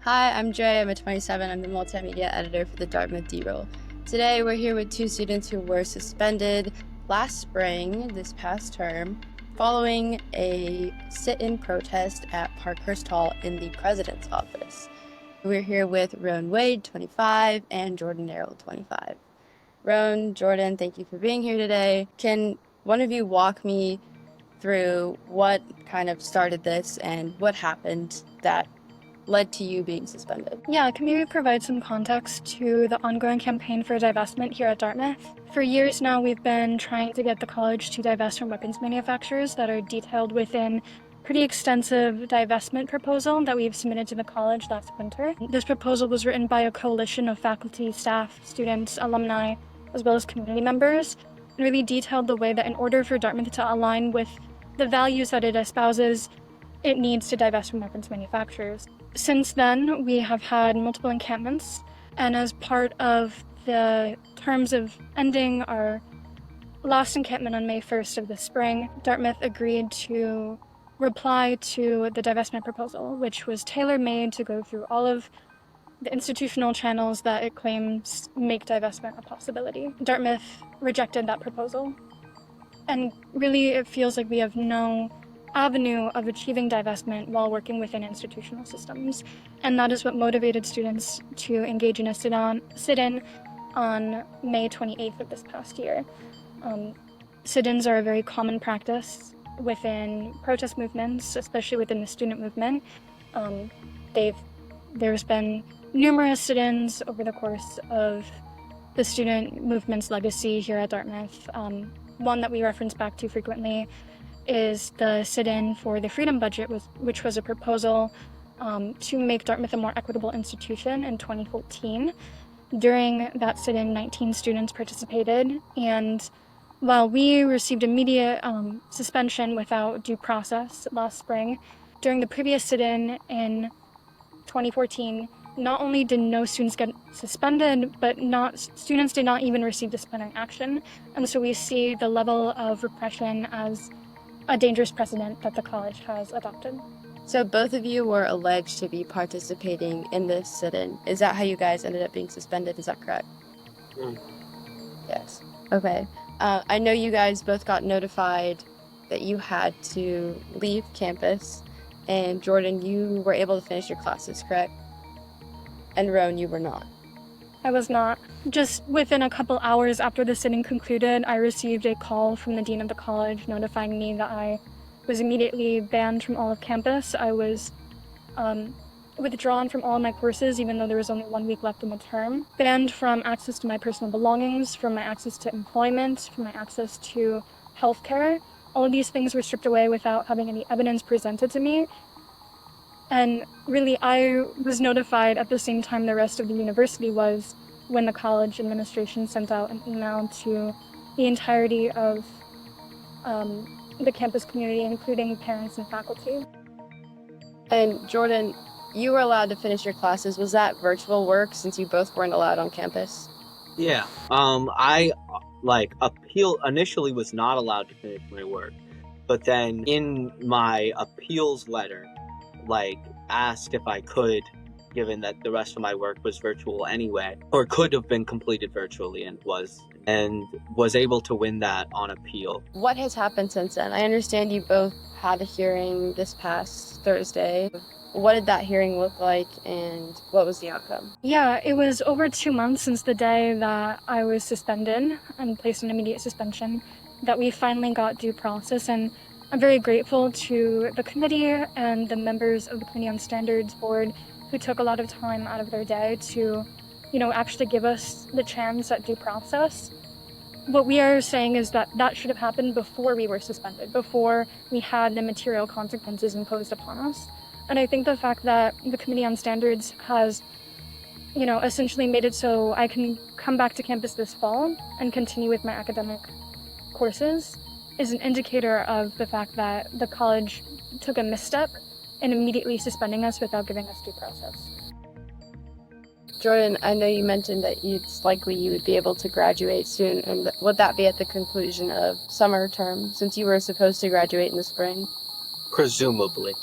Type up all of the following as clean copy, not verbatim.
Hi, I'm Dre. I'm a 27. I'm the multimedia editor for the Dartmouth D-Roll. Today, we're here with two students who were suspended last spring, this past term, following a sit-in protest at Parkhurst Hall in the president's office. We're here with Roan Wade, 25, and Jordan Narrol, 25. Roan, Jordan, thank you for being here today. Can one of you walk me through what kind of started this and what happened that led to you being suspended? Yeah, can maybe provide some context to the ongoing campaign for divestment here at Dartmouth. For years now, we've been trying to get the college to divest from weapons manufacturers that are detailed within pretty extensive divestment proposal that we've submitted to the college last winter. This proposal was written by a coalition of faculty, staff, students, alumni, as well as community members, and really detailed the way that in order for Dartmouth to align with the values that it espouses, it needs to divest from weapons manufacturers. Since then, we have had multiple encampments, and as part of the terms of ending our last encampment on May 1st of this spring, Dartmouth agreed to reply to the divestment proposal, which was tailor-made to go through all of the institutional channels that it claims make divestment a possibility. Dartmouth rejected that proposal, and really it feels like we have no avenue of achieving divestment while working within institutional systems. And that is what motivated students to engage in a sit-in on May 28th of this past year. Sit-ins are a very common practice within protest movements, especially within the student movement. There's been numerous sit-ins over the course of the student movement's legacy here at Dartmouth. One that we reference back to frequently is the sit-in for the Freedom Budget, which was a proposal to make Dartmouth a more equitable institution in 2014. During that sit-in, 19 students participated, and while we received immediate suspension without due process last spring, during the previous sit-in in 2014, not only did no students get suspended, but students did not even receive disciplinary action, and so we see the level of repression as a dangerous precedent that the college has adopted. So both of you were alleged to be participating in this sit-in. Is that how you guys ended up being suspended? Is that correct? Yes. Okay. I know you guys both got notified that you had to leave campus, and Jordan, you were able to finish your classes, correct? And Roan, you were not. I was not. Just within a couple hours after the sit-in concluded, I received a call from the dean of the college notifying me that I was immediately banned from all of campus. I was withdrawn from all of my courses, even though there was only 1 week left in the term. Banned from access to my personal belongings, from my access to employment, from my access to healthcare. All of these things were stripped away without having any evidence presented to me. And really, I was notified at the same time the rest of the university was, when the college administration sent out an email to the entirety of the campus community, including parents and faculty. And Jordan, you were allowed to finish your classes. Was that virtual work since you both weren't allowed on campus? Yeah. I initially was not allowed to finish my work, but then in my appeals letter, asked if I could, given that the rest of my work was virtual anyway, or could have been completed virtually, and was able to win that on appeal. What has happened since then? I understand you both had a hearing this past Thursday. What did that hearing look like, and what was the outcome? Yeah, it was over 2 months since the day that I was suspended and placed on immediate suspension that we finally got due process, and I'm very grateful to the committee and the members of the Committee on Standards Board who took a lot of time out of their day to, actually give us the chance at due process. What we are saying is that that should have happened before we were suspended, before we had the material consequences imposed upon us. And I think the fact that the Committee on Standards has, essentially made it so I can come back to campus this fall and continue with my academic courses is an indicator of the fact that the college took a misstep in immediately suspending us without giving us due process. Jordan, I know you mentioned that it's likely you would be able to graduate soon, and would that be at the conclusion of summer term, since you were supposed to graduate in the spring? Presumably.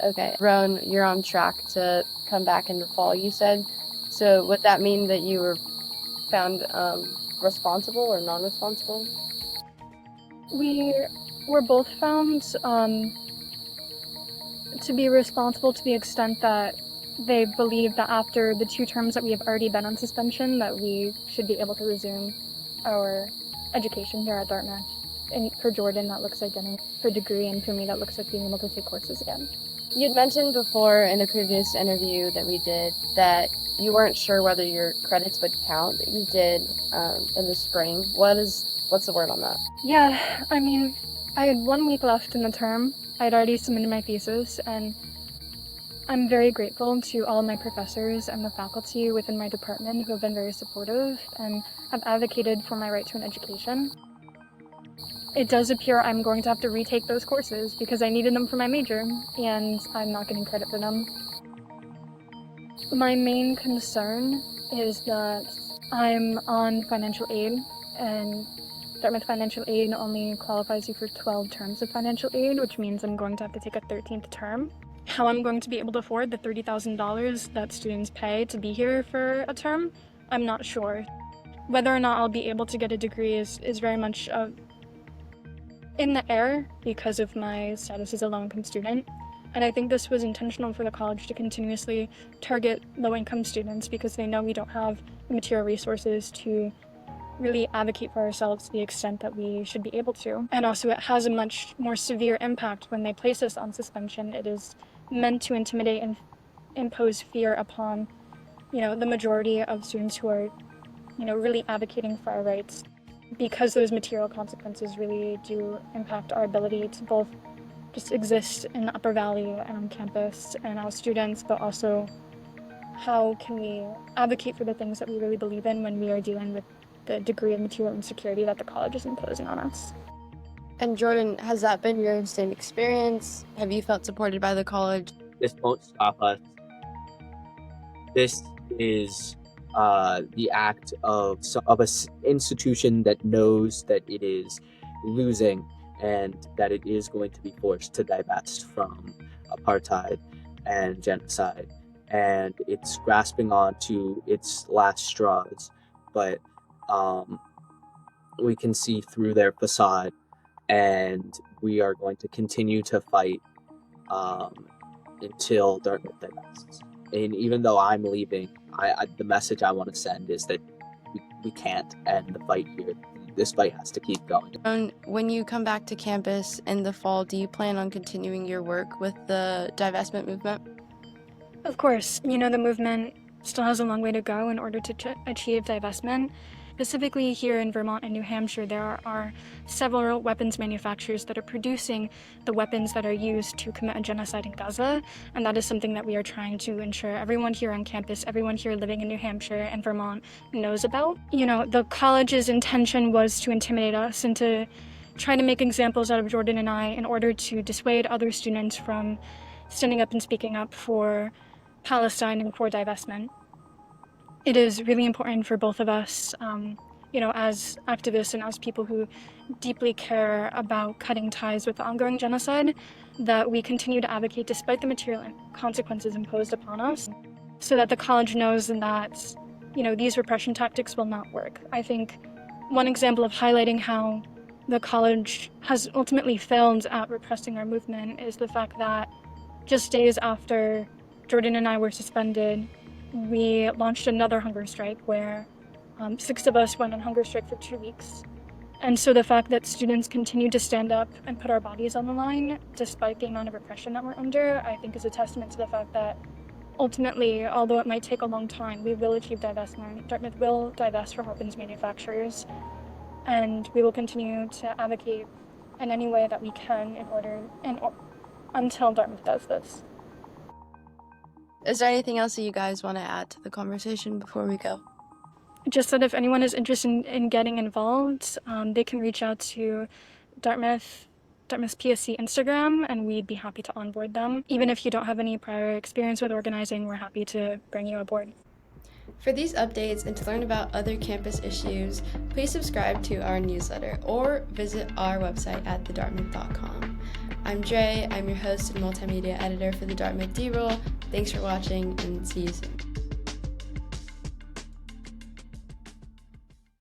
Okay. Roan, you're on track to come back in the fall, you said. So would that mean that you were found responsible or non-responsible? We were both found to be responsible to the extent that they believe that after the 2 terms that we have already been on suspension, that we should be able to resume our education here at Dartmouth. And for Jordan, that looks like getting her degree, and for me, that looks like being able to take courses again. You'd mentioned before in a previous interview that we did that you weren't sure whether your credits would count that you did in the spring. What's the word on that? Yeah, I mean, I had 1 week left in the term. I had already submitted my thesis, and I'm very grateful to all of my professors and the faculty within my department who have been very supportive and have advocated for my right to an education. It does appear I'm going to have to retake those courses because I needed them for my major, and I'm not getting credit for them. My main concern is that I'm on financial aid, and Dartmouth financial aid only qualifies you for 12 terms of financial aid, which means I'm going to have to take a 13th term. How I'm going to be able to afford the $30,000 that students pay to be here for a term, I'm not sure. Whether or not I'll be able to get a degree is very much in the air because of my status as a low-income student. And I think this was intentional for the college to continuously target low-income students because they know we don't have the material resources to really advocate for ourselves to the extent that we should be able to. And also it has a much more severe impact when they place us on suspension. It is meant to intimidate and impose fear upon, the majority of students who are, really advocating for our rights, because those material consequences really do impact our ability to both just exist in the Upper Valley and on campus and our students, but also how can we advocate for the things that we really believe in when we are dealing with the degree of material insecurity that the college is imposing on us. And Jordan, has that been your same experience? Have you felt supported by the college? This won't stop us. This is the act of an institution that knows that it is losing and that it is going to be forced to divest from apartheid and genocide. And it's grasping on to its last straws. But we can see through their facade, and we are going to continue to fight until Dartmouth divests. And even though I'm leaving, the message I want to send is that we can't end the fight here. This fight has to keep going. And when you come back to campus in the fall, do you plan on continuing your work with the divestment movement? Of course, the movement still has a long way to go in order to achieve divestment. Specifically here in Vermont and New Hampshire, there are several weapons manufacturers that are producing the weapons that are used to commit a genocide in Gaza, and that is something that we are trying to ensure everyone here on campus, everyone here living in New Hampshire and Vermont knows about. The college's intention was to intimidate us and to try to make examples out of Jordan and I in order to dissuade other students from standing up and speaking up for Palestine and for divestment. It is really important for both of us, as activists and as people who deeply care about cutting ties with the ongoing genocide, that we continue to advocate despite the material consequences imposed upon us, so that the college knows that, these repression tactics will not work. I think one example of highlighting how the college has ultimately failed at repressing our movement is the fact that just days after Jordan and I were suspended, we launched another hunger strike where 6 of us went on hunger strike for 2 weeks. And so the fact that students continue to stand up and put our bodies on the line, despite the amount of repression that we're under, I think is a testament to the fact that ultimately, although it might take a long time, we will achieve divestment. Dartmouth will divest from weapons manufacturers, and we will continue to advocate in any way that we can until Dartmouth does this. Is there anything else that you guys want to add to the conversation before we go? Just that if anyone is interested in getting involved, they can reach out to Dartmouth's PSC Instagram, and we'd be happy to onboard them. Even if you don't have any prior experience with organizing, we're happy to bring you aboard. For these updates and to learn about other campus issues, please subscribe to our newsletter or visit our website at thedartmouth.com. I'm Dre, I'm your host and multimedia editor for the Dartmouth D-Roll. Thanks for watching and see you soon.